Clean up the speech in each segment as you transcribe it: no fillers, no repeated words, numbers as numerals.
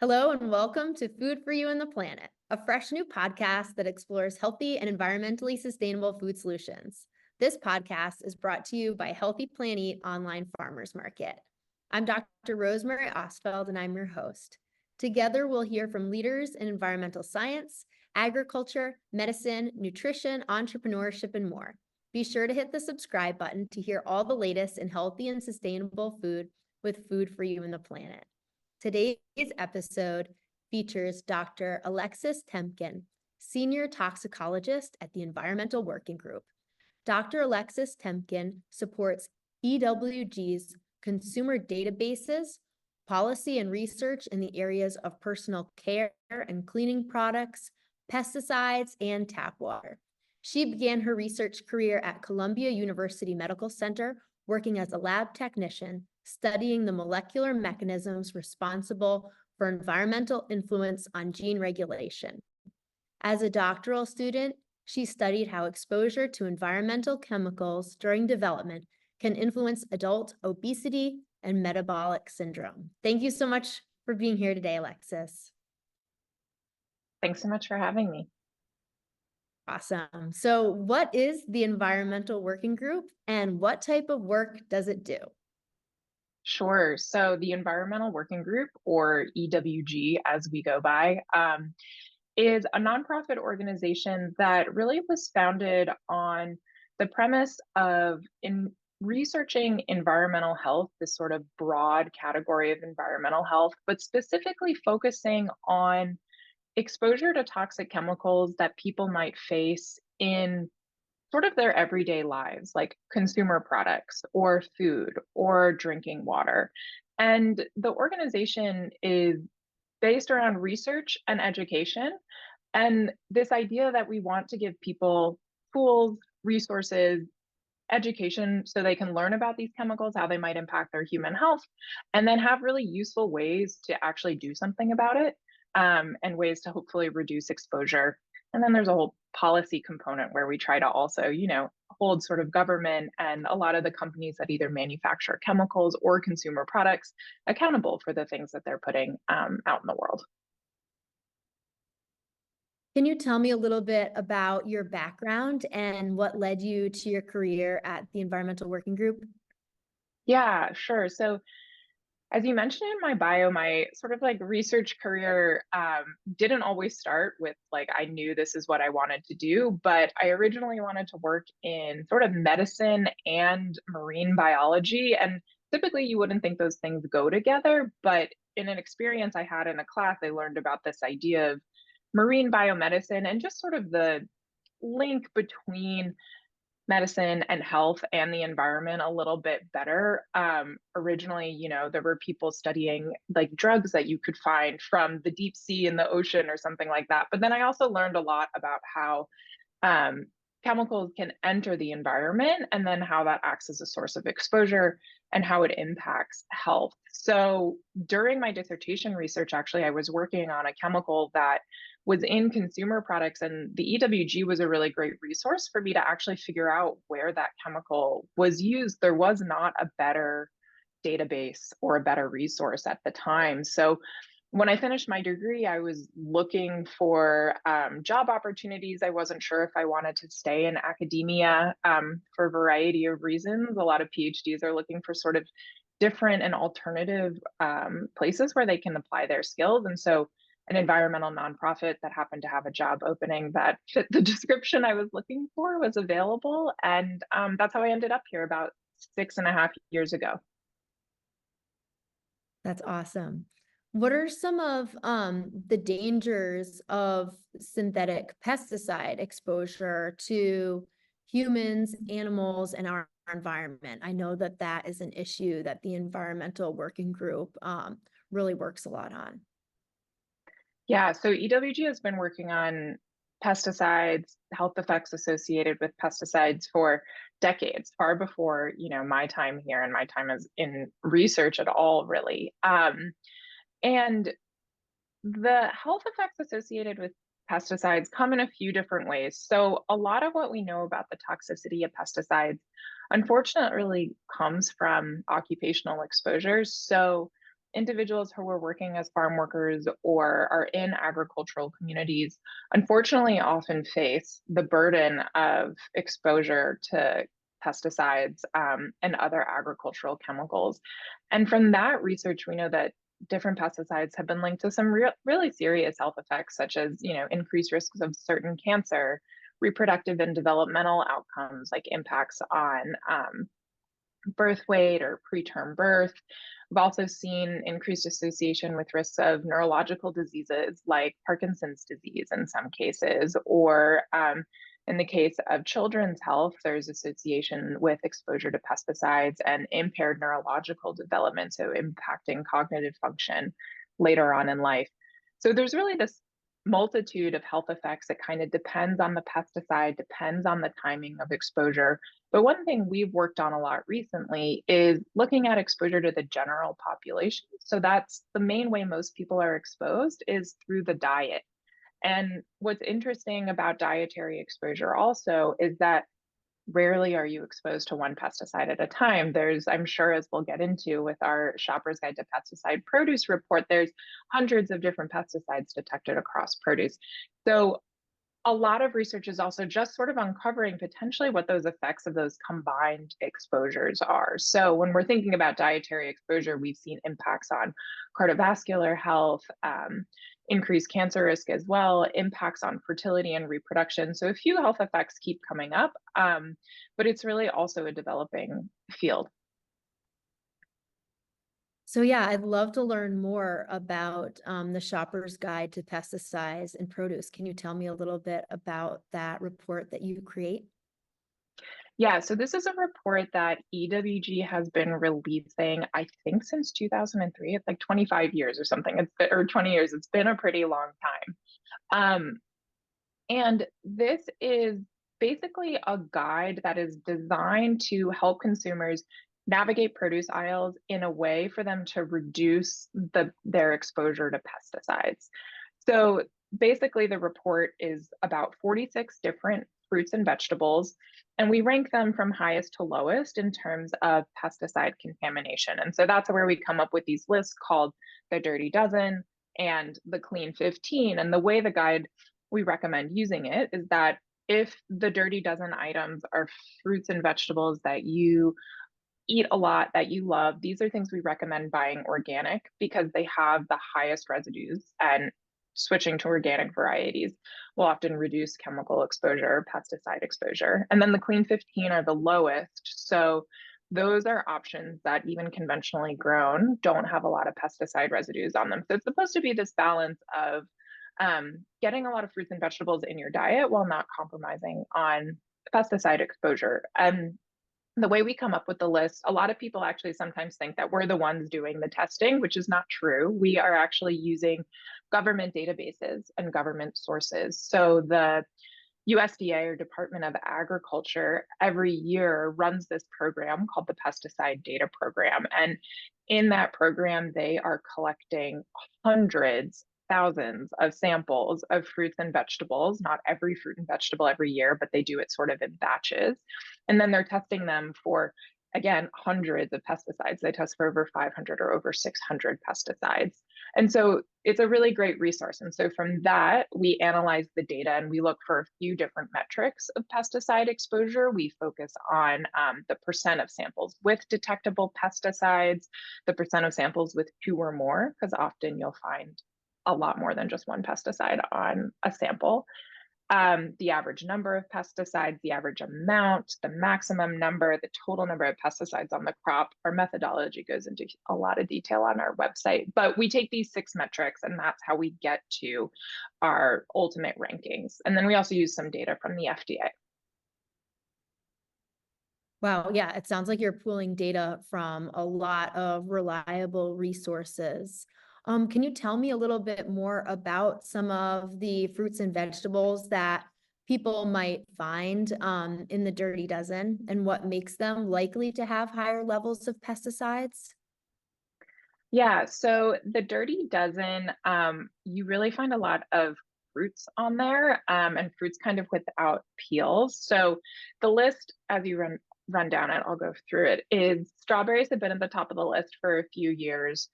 Hello and welcome to Food for You and the Planet, a fresh new podcast that explores healthy and environmentally sustainable food solutions. This podcast is brought to you by Healthy Plant Eat Online Farmers Market. I'm Dr. Rosemary Ostfeld and I'm your host. Together, we'll hear from leaders in environmental science, agriculture, medicine, nutrition, entrepreneurship, and more. Be sure to hit the subscribe button to hear all the latest in healthy and sustainable food with Food for You and the Planet. Today's episode features Dr. Alexis Temkin, Senior Toxicologist at the Environmental Working Group. Dr. Alexis Temkin supports EWG's consumer databases, policy and research in the areas of personal care and cleaning products, pesticides, and tap water. She began her research career at Columbia University Medical Center, working as a lab technician, studying the molecular mechanisms responsible for environmental influence on gene regulation. As a doctoral student, she studied how exposure to environmental chemicals during development can influence adult obesity and metabolic syndrome. Thank you so much for being here today, Alexis. Thanks so much for having me. Awesome. So what is the Environmental Working Group and what type of work does it do? Sure. So the Environmental Working Group, or EWG as we go by, is a nonprofit organization that really was founded on the premise of researching environmental health, this sort of broad category of environmental health, but specifically focusing on exposure to toxic chemicals that people might face in sort of their everyday lives, like consumer products or food or drinking water. And the organization is based around research and education. And this idea that we want to give people tools, resources, education so they can learn about these chemicals, how they might impact their human health, and then have really useful ways to actually do something about it, and ways to hopefully reduce exposure. And then there's a whole policy component where we try to also, hold sort of government and a lot of the companies that either manufacture chemicals or consumer products accountable for the things that they're putting out in the world. Can you tell me a little bit about your background and what led you to your career at the Environmental Working Group? Yeah, sure. So as you mentioned in my bio, my sort of like research career didn't always start with like, I knew this is what I wanted to do, but I originally wanted to work in sort of medicine and marine biology. And typically you wouldn't think those things go together, but in an experience I had in a class, I learned about this idea of marine biomedicine and just sort of the link between medicine and health and the environment a little bit better. Originally, there were people studying like drugs that you could find from the deep sea in the ocean or something like that. But then I also learned a lot about how chemicals can enter the environment and then how that acts as a source of exposure and how it impacts health. So during my dissertation research, actually, I was working on a chemical that was in consumer products, and the EWG was a really great resource for me to actually figure out where that chemical was used. There was not a better database or a better resource at the time. So when I finished my degree, I was looking for job opportunities. I wasn't sure if I wanted to stay in academia for a variety of reasons. A lot of PhDs are looking for sort of different and alternative places where they can apply their skills. And so an environmental nonprofit that happened to have a job opening that fit the description I was looking for was available. And that's how I ended up here about 6.5 years ago. That's awesome. What are some of the dangers of synthetic pesticide exposure to humans, animals, and our environment? I know that that is an issue that the Environmental Working Group really works a lot on. Yeah, so EWG has been working on pesticides, health effects associated with pesticides for decades, far before, my time here and my time as in research at all, really. And the health effects associated with pesticides come in a few different ways. So a lot of what we know about the toxicity of pesticides, unfortunately, comes from occupational exposures. So individuals who are working as farm workers or are in agricultural communities, unfortunately, often face the burden of exposure to pesticides and other agricultural chemicals. And from that research, we know that different pesticides have been linked to some really serious health effects, such as, increased risks of certain cancer, reproductive and developmental outcomes, like impacts on birth weight or preterm birth. We've also seen increased association with risks of neurological diseases like Parkinson's disease in some cases, or in the case of children's health, there's association with exposure to pesticides and impaired neurological development, so impacting cognitive function later on in life. So there's really this multitude of health effects that kind of depends on the pesticide, depends on the timing of exposure. But one thing we've worked on a lot recently is looking at exposure to the general population. So that's the main way most people are exposed is through the diet. And what's interesting about dietary exposure also is that rarely are you exposed to one pesticide at a time. There's, I'm sure, as we'll get into with our Shopper's Guide to Pesticide Produce report, there's hundreds of different pesticides detected across produce. So a lot of research is also just sort of uncovering potentially what those effects of those combined exposures are. So when we're thinking about dietary exposure, we've seen impacts on cardiovascular health, increased cancer risk as well, impacts on fertility and reproduction. So a few health effects keep coming up, but it's really also a developing field. So yeah, I'd love to learn more about the Shopper's Guide to Pesticides and Produce. Can you tell me a little bit about that report that you create? Yeah, so this is a report that EWG has been releasing, I think, since 2003. It's like 25 years or something. Or 20 years. It's been a pretty long time. And this is basically a guide that is designed to help consumers navigate produce aisles in a way for them to reduce their exposure to pesticides. So basically, the report is about 46 different fruits and vegetables, and we rank them from highest to lowest in terms of pesticide contamination. And so that's where we come up with these lists called the Dirty Dozen and the Clean 15. And the way the guide we recommend using it is that if the Dirty Dozen items are fruits and vegetables that you eat a lot, that you love, these are things we recommend buying organic because they have the highest residues, and switching to organic varieties will often reduce chemical exposure, pesticide exposure. And then the Clean 15 are the lowest. So those are options that even conventionally grown don't have a lot of pesticide residues on them. So it's supposed to be this balance of getting a lot of fruits and vegetables in your diet while not compromising on pesticide exposure. And the way we come up with the list, a lot of people actually sometimes think that we're the ones doing the testing, which is not true. We are actually using government databases and government sources. So the USDA, or Department of Agriculture, every year runs this program called the Pesticide Data Program. And in that program, they are collecting hundreds, thousands of samples of fruits and vegetables, not every fruit and vegetable every year, but they do it sort of in batches. And then they're testing them for, again, hundreds of pesticides. They test for over 500 or over 600 pesticides. And so it's a really great resource. And so from that, we analyze the data and we look for a few different metrics of pesticide exposure. We focus on the percent of samples with detectable pesticides, the percent of samples with two or more, because often you'll find a lot more than just one pesticide on a sample. The average number of pesticides, the average amount, the maximum number, the total number of pesticides on the crop. Our methodology goes into a lot of detail on our website, but we take these 6 metrics and that's how we get to our ultimate rankings. And then we also use some data from the FDA. Wow, yeah, it sounds like you're pooling data from a lot of reliable resources. Can you tell me a little bit more about some of the fruits and vegetables that people might find in the Dirty Dozen and what makes them likely to have higher levels of pesticides? Yeah, so the Dirty Dozen, you really find a lot of fruits on there, and fruits kind of without peels. So the list, as you run down it, I'll go through it, is strawberries have been at the top of the list for a few years.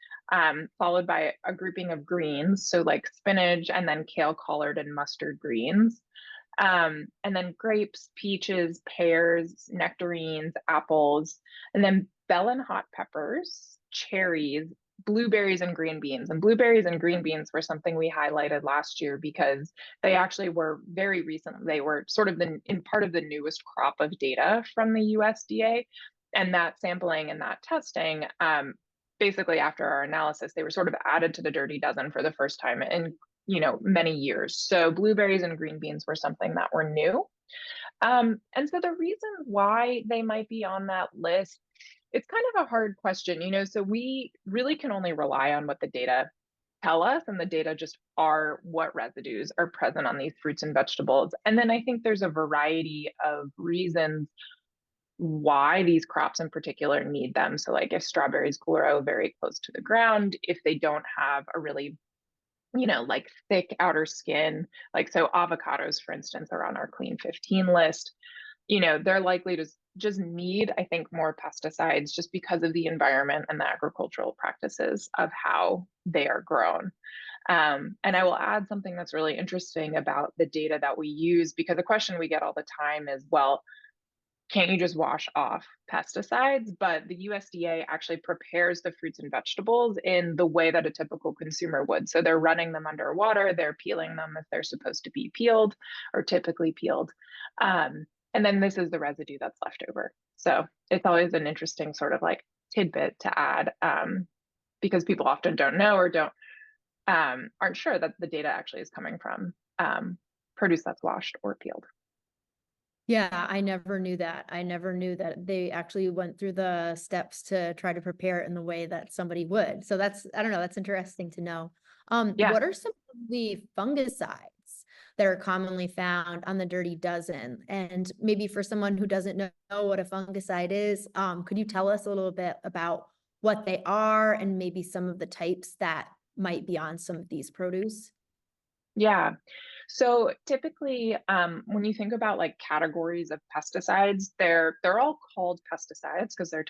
followed by a grouping of greens, so like spinach and then kale, collard, and mustard greens. And then grapes, peaches, pears, nectarines, apples, and then bell and hot peppers, cherries, blueberries, and green beans. And blueberries and green beans were something we highlighted last year because they actually were very recent. They were sort of in part of the newest crop of data from the USDA. And that sampling and that testing, basically after our analysis, they were sort of added to the Dirty Dozen for the first time in many years. So blueberries and green beans were something that were new. And so the reason why they might be on that list, it's kind of a hard question, so we really can only rely on what the data tell us, and the data just are what residues are present on these fruits and vegetables. And then I think there's a variety of reasons why these crops in particular need them. So like if strawberries grow very close to the ground, if they don't have a really like thick outer skin, like so avocados, for instance, are on our clean 15 list, they're likely to just need, I think, more pesticides just because of the environment and the agricultural practices of how they are grown. And I will add something that's really interesting about the data that we use, because the question we get all the time is, well, can't you just wash off pesticides? But the USDA actually prepares the fruits and vegetables in the way that a typical consumer would. So they're running them under water, they're peeling them if they're supposed to be peeled or typically peeled. And then this is the residue that's left over. So it's always an interesting sort of like tidbit to add, because people often don't know or aren't sure that the data actually is coming from produce that's washed or peeled. Yeah, I never knew that. I never knew that they actually went through the steps to try to prepare it in the way that somebody would. So I don't know, that's interesting to know. Yeah. What are some of the fungicides that are commonly found on the Dirty Dozen? And maybe for someone who doesn't know what a fungicide is, could you tell us a little bit about what they are and maybe some of the types that might be on some of these produce? Yeah. So typically, when you think about like categories of pesticides, they're all called pesticides because they're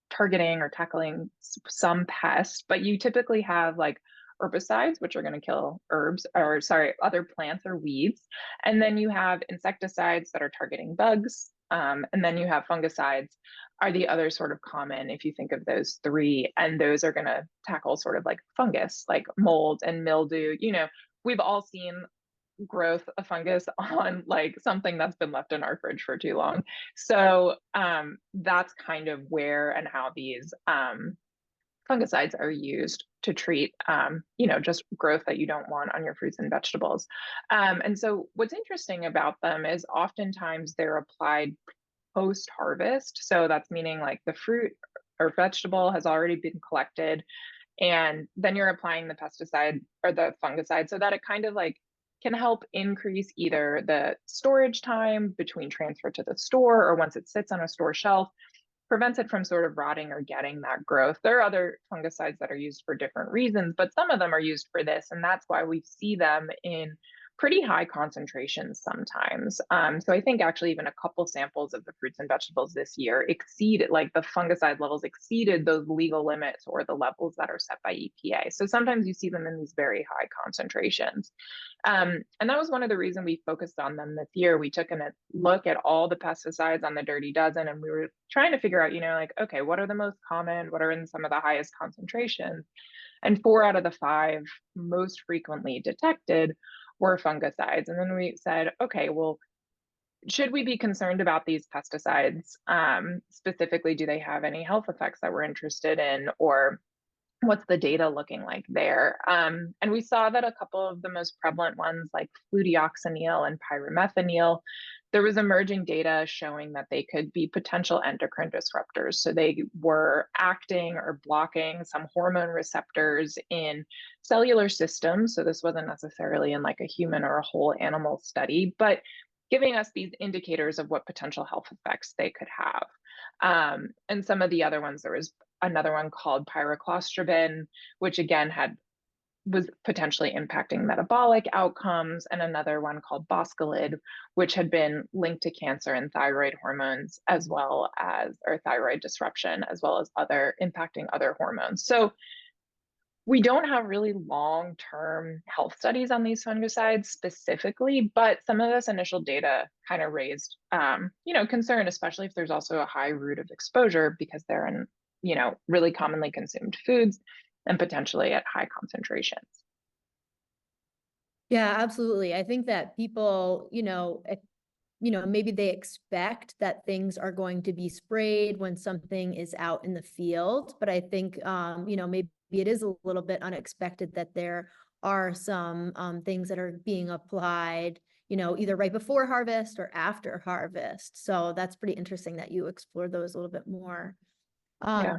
targeting or tackling some pest, but you typically have like herbicides, which are going to kill other plants or weeds. And then you have insecticides that are targeting bugs. And then you have fungicides are the other sort of common if you think of those three. And those are going to tackle sort of like fungus, like mold and mildew. We've all seen growth of fungus on like something that's been left in our fridge for too long. So that's kind of where and how these fungicides are used to treat, just growth that you don't want on your fruits and vegetables. And so what's interesting about them is oftentimes they're applied post-harvest. So that's meaning like the fruit or vegetable has already been collected, and then you're applying the pesticide or the fungicide so that it kind of like can help increase either the storage time between transfer to the store or once it sits on a store shelf, prevents it from sort of rotting or getting that growth. There are other fungicides that are used for different reasons, but some of them are used for this, and that's why we see them in pretty high concentrations sometimes. So I think actually even a couple samples of the fruits and vegetables this year exceeded, like the fungicide levels exceeded those legal limits or the levels that are set by EPA. So sometimes you see them in these very high concentrations. And that was one of the reasons we focused on them this year. We took a look at all the pesticides on the Dirty Dozen, and we were trying to figure out, like, okay, what are the most common? What are in some of the highest concentrations? And 4 out of the 5 most frequently detected were fungicides. And then we said, okay, well, should we be concerned about these pesticides? Specifically, do they have any health effects that we're interested in, or what's the data looking like there? And we saw that a couple of the most prevalent ones, like fludioxonil and pyrimethamine, there was emerging data showing that they could be potential endocrine disruptors. So they were acting or blocking some hormone receptors in cellular systems. So this wasn't necessarily in like a human or a whole animal study, but giving us these indicators of what potential health effects they could have. And some of the other ones, there was another one called pyroclostrobin, which again was potentially impacting metabolic outcomes, and another one called boscalid, which had been linked to cancer and thyroid hormones, as well as, or thyroid disruption, as well as impacting other hormones. So We don't have really long-term health studies on these fungicides specifically, but some of this initial data kind of raised, concern, especially if there's also a high route of exposure because they're in, really commonly consumed foods and potentially at high concentrations. Yeah, absolutely. I think that people, maybe they expect that things are going to be sprayed when something is out in the field. But I think, maybe it is a little bit unexpected that there are some things that are being applied, either right before harvest or after harvest. So that's pretty interesting that you explore those a little bit more. Yeah.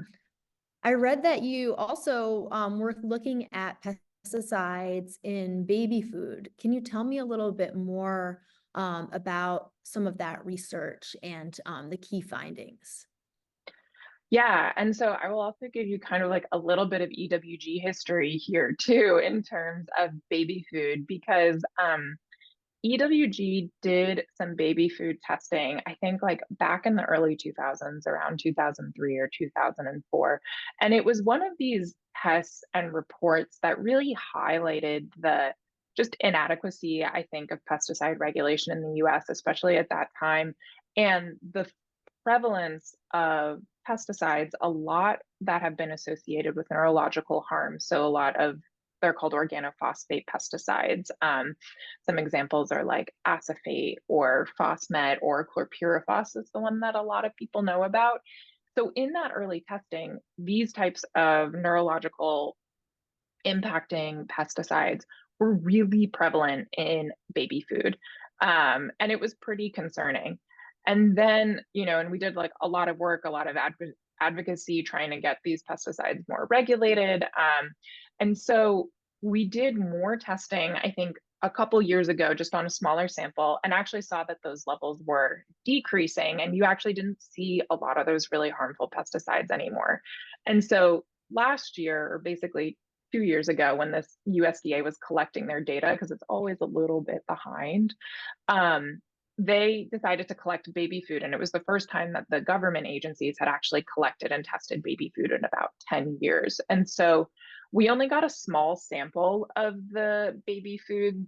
I read that you also were looking at pesticides in baby food. Can you tell me a little bit more about some of that research and the key findings? Yeah, and so I will also give you kind of like a little bit of EWG history here too in terms of baby food because EWG did some baby food testing, I think like back in the early 2000s, around 2003 or 2004. And it was one of these tests and reports that really highlighted the just inadequacy, I think, of pesticide regulation in the US, especially at that time, and the prevalence of pesticides, a lot that have been associated with neurological harm. So a lot of they're called organophosphate pesticides. Some examples are like acephate or phosmet or chlorpyrifos is the one that a lot of people know about. So in that early testing, these types of neurological impacting pesticides were really prevalent in baby food. And it was pretty concerning. And then, and we did like a lot of work, a lot of advocacy trying to get these pesticides more regulated. And so we did more testing, I think, a couple years ago, just on a smaller sample, and actually saw that those levels were decreasing. And you actually didn't see a lot of those really harmful pesticides anymore. And so last year, or basically 2 years ago, when this USDA was collecting their data, because it's always a little bit behind, they decided to collect baby food. And it was the first time that the government agencies had actually collected and tested baby food in about 10 years. And so we only got a small sample of the baby food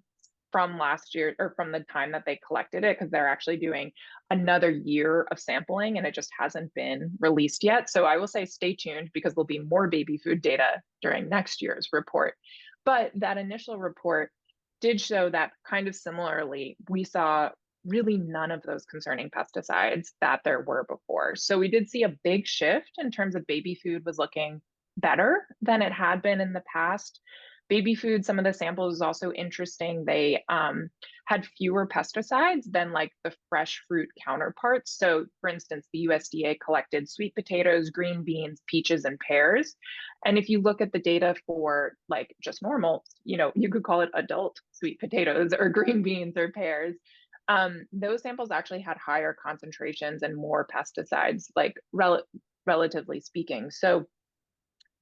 from last year or from the time that they collected it because they're actually doing another year of sampling and it just hasn't been released yet. So I will say stay tuned because there'll be more baby food data during next year's report. But that initial report did show that kind of similarly, we saw really none of those concerning pesticides that there were before. So we did see a big shift in terms of baby food was looking better than it had been in the past. Baby food, some of the samples is also interesting. They had fewer pesticides than like the fresh fruit counterparts. So for instance, the USDA collected sweet potatoes, green beans, peaches, and pears. And if you look at the data for like just normal, you could call it adult sweet potatoes or green beans or pears. Those samples actually had higher concentrations and more pesticides, like relatively speaking. So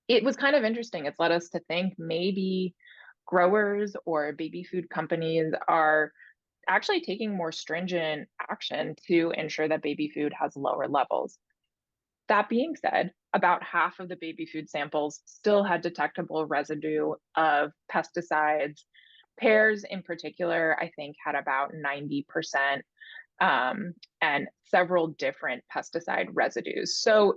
it was kind of interesting. It's led us to think maybe growers or baby food companies are actually taking more stringent action to ensure that baby food has lower levels. That being said, about half of the baby food samples still had detectable residue of pesticides. Pears in particular, I think, had about 90%, and several different pesticide residues. So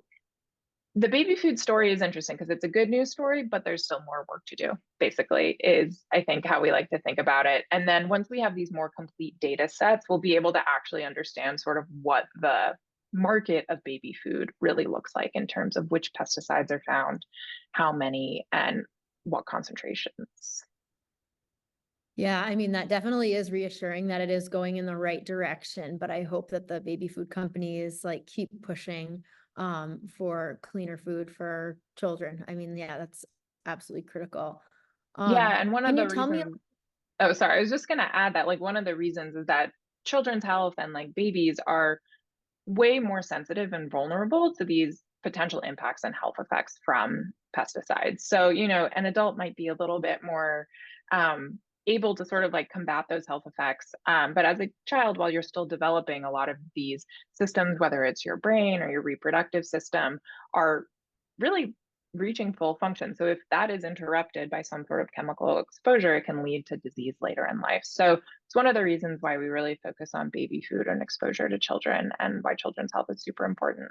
the baby food story is interesting because it's a good news story, but there's still more work to do, basically, is I think how we like to think about it. And then once we have these more complete data sets, we'll be able to actually understand sort of what the market of baby food really looks like in terms of which pesticides are found, how many, and what concentrations. Yeah, I mean, that definitely is reassuring that it is going in the right direction, but I hope that the baby food companies like keep pushing for cleaner food for children. I mean, yeah, that's absolutely critical. Yeah, and one of Can you the tell me? reasons, oh, sorry, I was just going to add that like one of the reasons is that children's health and like babies are way more sensitive and vulnerable to these potential impacts and health effects from pesticides. So, an adult might be a little bit more able to sort of like combat those health effects. But as a child, while you're still developing, a lot of these systems, whether it's your brain or your reproductive system, are really reaching full function. So if that is interrupted by some sort of chemical exposure, it can lead to disease later in life. So it's one of the reasons why we really focus on baby food and exposure to children, and why children's health is super important.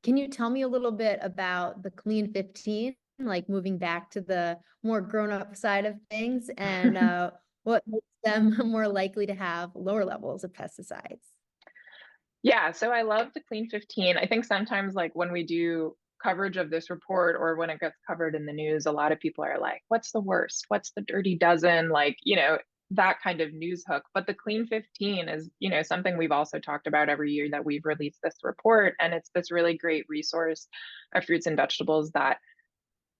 Can you tell me a little bit about the Clean 15, like moving back to the more grown-up side of things, and what makes them more likely to have lower levels of pesticides? Yeah, so I love the Clean 15. I think sometimes, like, when we do coverage of this report or when it gets covered in the news, a lot of people are like, what's the worst? What's the dirty dozen? Like, that kind of news hook. But the Clean 15 is, something we've also talked about every year that we've released this report. And it's this really great resource of fruits and vegetables that,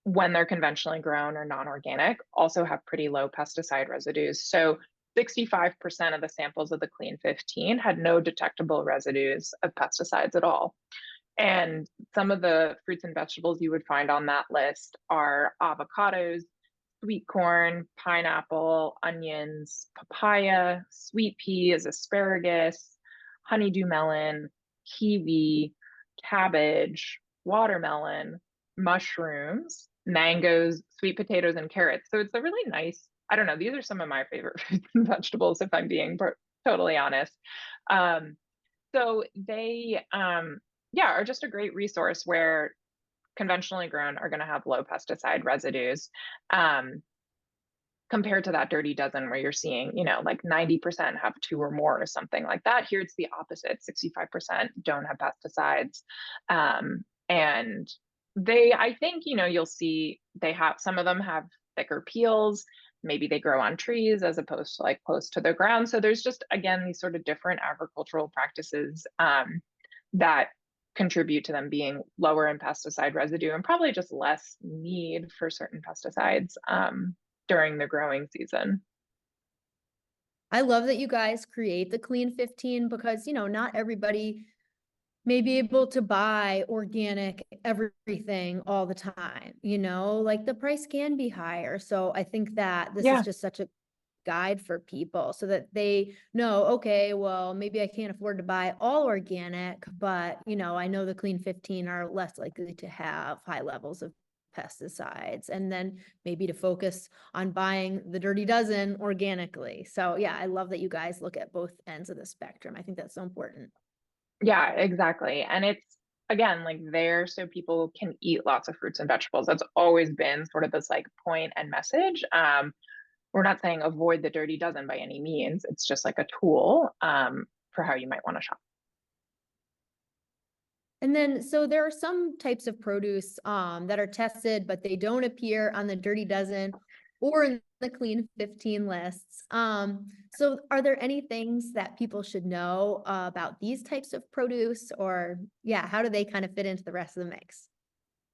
when they're conventionally grown or non-organic, also have pretty low pesticide residues. So 65% of the samples of the Clean 15 had no detectable residues of pesticides at all. And some of the fruits and vegetables you would find on that list are avocados, sweet corn, pineapple, onions, papaya, sweet peas, asparagus, honeydew melon, kiwi, cabbage, watermelon, mushrooms, mangoes, sweet potatoes, and carrots. So it's a really nice, I don't know, these are some of my favorite fruits and vegetables, if I'm being totally honest. Um, so they, yeah, are just a great resource where conventionally grown are going to have low pesticide residues. Um, compared to that dirty dozen where you're seeing, like 90% have two or more or something like that. Here it's the opposite. 65% don't have pesticides. And I think, you'll see some of them have thicker peels. Maybe they grow on trees as opposed to like close to the ground. So there's just, again, these sort of different agricultural practices that contribute to them being lower in pesticide residue, and probably just less need for certain pesticides during the growing season. I love that you guys create the Clean 15 because, not everybody may be able to buy organic everything all the time, like the price can be higher. So I think that this is Yeah, just such a guide for people so that they know, okay, well, maybe I can't afford to buy all organic, but I know the Clean 15 are less likely to have high levels of pesticides, and then maybe to focus on buying the dirty dozen organically. So yeah, I love that you guys look at both ends of the spectrum. I think that's so important. yeah, exactly. And it's, again, like, there so people can eat lots of fruits and vegetables. That's always been sort of this like point and message. We're not saying avoid the dirty dozen by any means. It's just like a tool for how you might want to shop. And then, so there are some types of produce that are tested, but they don't appear on the Dirty Dozen or in the Clean 15 lists. So are there any things that people should know about these types of produce, or yeah, how do they kind of fit into the rest of the mix?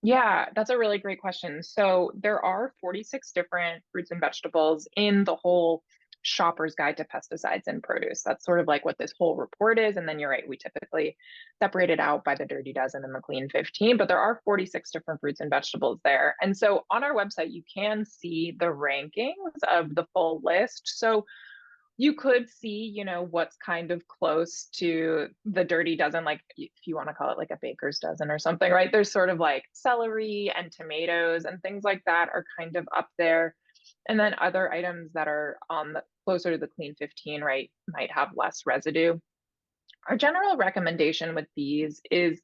Yeah, that's a really great question. So there are 46 different fruits and vegetables in the whole Shopper's Guide to Pesticides in Produce. That's sort of like what this whole report is. And then you're right, we typically separate it out by the Dirty Dozen and the Clean 15, but there are 46 different fruits and vegetables there. And so on our website, you can see the rankings of the full list. So you could see, what's kind of close to the dirty dozen, like if you want to call it like a baker's dozen or something, right? There's sort of like celery and tomatoes and things like that are kind of up there. And then other items that are on the closer to the Clean 15, right, might have less residue. Our general recommendation with these is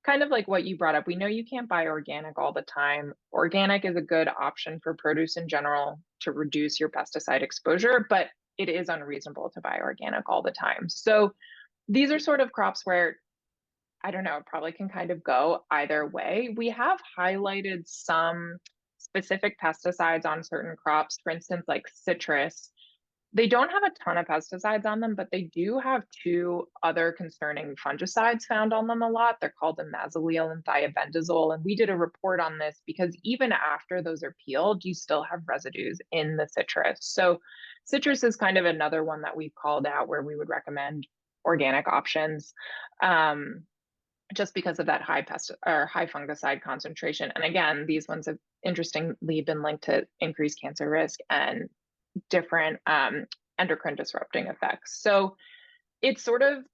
kind of like what you brought up. We know you can't buy organic all the time. Organic is a good option for produce in general to reduce your pesticide exposure, but it is unreasonable to buy organic all the time. So these are sort of crops where, I don't know, it probably can kind of go either way. We have highlighted some specific pesticides on certain crops, for instance, like citrus. They don't have a ton of pesticides on them, but they do have two other concerning fungicides found on them a lot. They're called imazalil and thiabendazole. And we did a report on this because even after those are peeled, you still have residues in the citrus. So citrus is kind of another one that we've called out where we would recommend organic options. Just because of that high high fungicide concentration. And again, these ones have interestingly been linked to increased cancer risk and different endocrine disrupting effects. So it's sort of,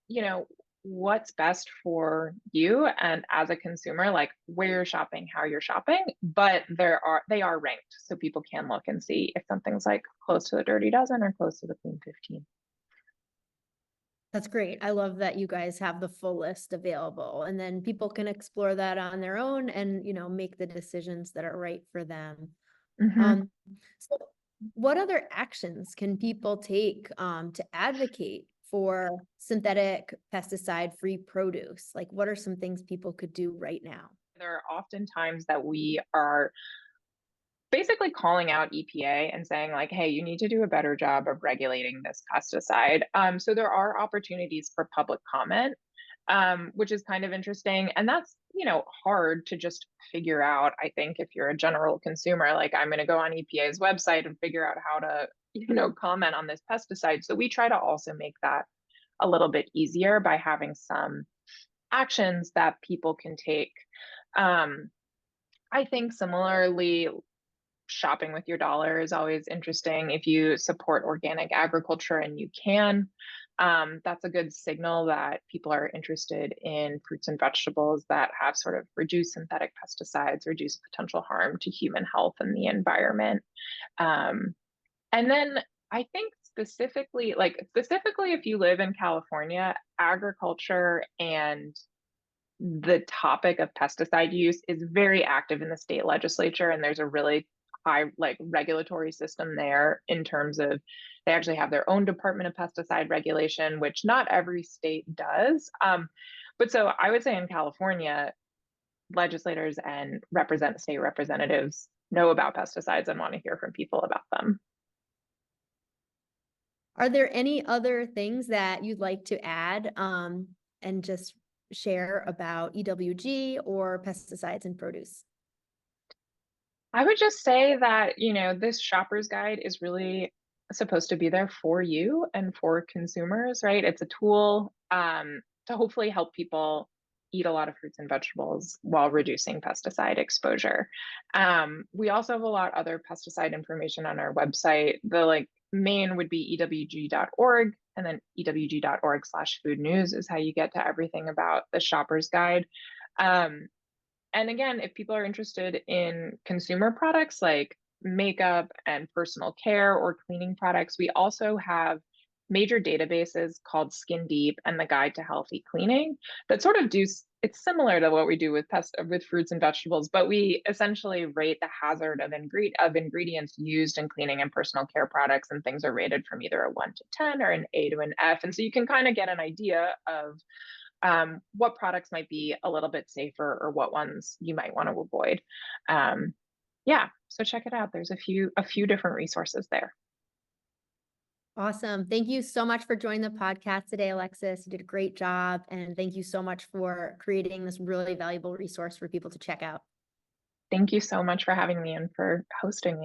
what's best for you and as a consumer, like where you're shopping, how you're shopping, but they are ranked so people can look and see if something's like close to the dirty dozen or close to the clean 15. That's great. I love that you guys have the full list available, and then people can explore that on their own and, make the decisions that are right for them. Hmm. Um, so what other actions can people take to advocate for synthetic pesticide-free produce? Like, what are some things people could do right now? There are often times that we are basically calling out EPA and saying like, hey, you need to do a better job of regulating this pesticide. So there are opportunities for public comment, which is kind of interesting. And that's, hard to just figure out. I think if you're a general consumer, like I'm going to go on EPA's website and figure out how to, comment on this pesticide. So we try to also make that a little bit easier by having some actions that people can take. Um, I think similarly, shopping with your dollar is always interesting. If you support organic agriculture and you can, that's a good signal that people are interested in fruits and vegetables that have sort of reduced synthetic pesticides, reduced potential harm to human health and the environment. Um, and then I think specifically if you live in California, agriculture and the topic of pesticide use is very active in the state legislature, and there's a really high like regulatory system there in terms of they actually have their own department of pesticide regulation, which not every state does. But so I would say in California, legislators and state representatives know about pesticides and want to hear from people about them. Are there any other things that you'd like to add and just share about EWG or pesticides in produce? I would just say that, this shopper's guide is really supposed to be there for you and for consumers, right? It's a tool to hopefully help people eat a lot of fruits and vegetables while reducing pesticide exposure. We also have a lot of other pesticide information on our website. The main would be ewg.org, and then ewg.org/food news is how you get to everything about the shopper's guide. Um, and again, if people are interested in consumer products like makeup and personal care or cleaning products, we also have major databases called Skin Deep and the Guide to Healthy Cleaning that sort of it's similar to what we do with fruits and vegetables, but we essentially rate the hazard of ingredients used in cleaning and personal care products, and things are rated from either a 1 to 10 or an A to an F. And so you can kind of get an idea of what products might be a little bit safer or what ones you might want to avoid. Yeah, so check it out. There's a few different resources there. Awesome. Thank you so much for joining the podcast today, Alexis. You did a great job. And thank you so much for creating this really valuable resource for people to check out. Thank you so much for having me and for hosting me.